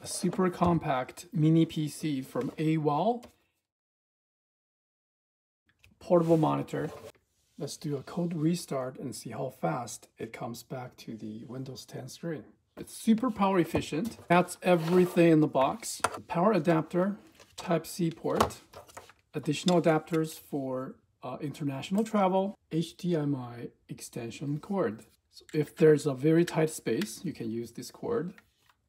a super compact mini PC from AWOW. Portable monitor. Let's do a code restart and see how fast it comes back to the Windows 10 screen. It's super power efficient. That's everything in the box. Power adapter, Type-C port, additional adapters for international travel, HDMI extension cord. So if there's a very tight space, you can use this cord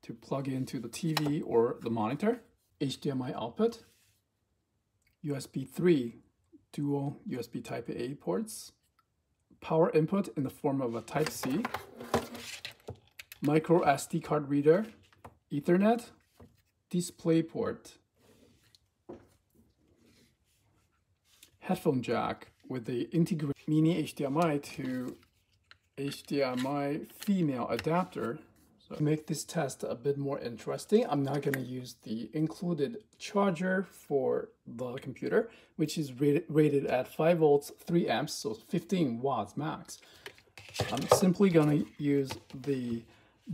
to plug into the TV or the monitor. HDMI output, USB 3, dual USB Type-A ports, power input in the form of a Type-C, micro SD card reader, Ethernet, display port, headphone jack with the integrated mini HDMI to HDMI female adapter. So to make this test a bit more interesting, I'm not going to use the included charger for the computer, which is rated at 5 volts, 3 amps, so 15 watts max. I'm simply going to use the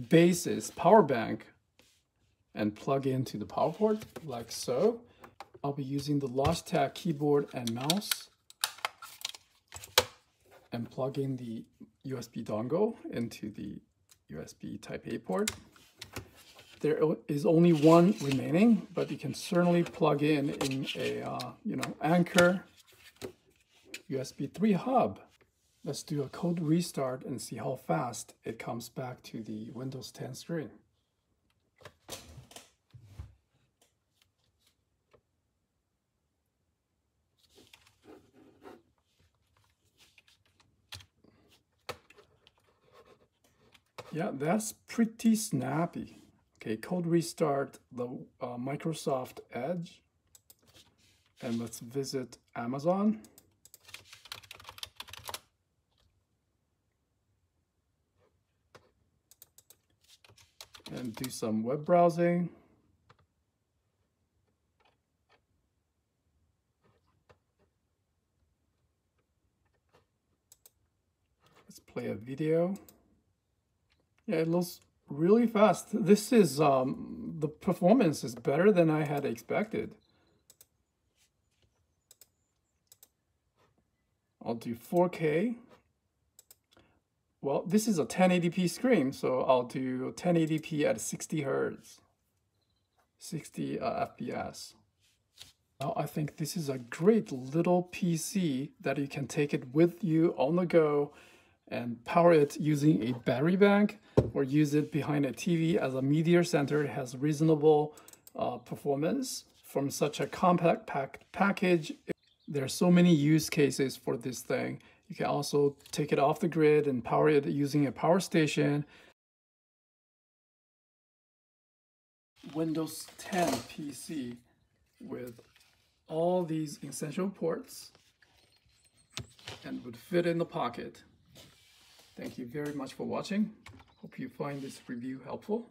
basis power bank and plug into the power port like so. I'll be using the Logitech keyboard and mouse and plug in the USB dongle into the USB Type-A port. There is only one remaining, but you can certainly plug in a Anchor USB 3 hub. Let's do a code restart and see how fast it comes back to the Windows 10 screen. Yeah, that's pretty snappy. Okay, code restart the Microsoft Edge, and let's visit Amazon. And do some web browsing. Let's play a video. Yeah, it looks really fast. This is, the performance is better than I had expected. I'll do 4K. Well, this is a 1080p screen, so I'll do 1080p at 60 Hertz, 60 FPS. Now, I think this is a great little PC that you can take it with you on the go and power it using a battery bank or use it behind a TV as a media center. It has reasonable performance from such a compact package. There are so many use cases for this thing. You can also take it off the grid and power it using a power station. Windows 10 PC with all these essential ports and would fit in the pocket. Thank you very much for watching. Hope you find this review helpful.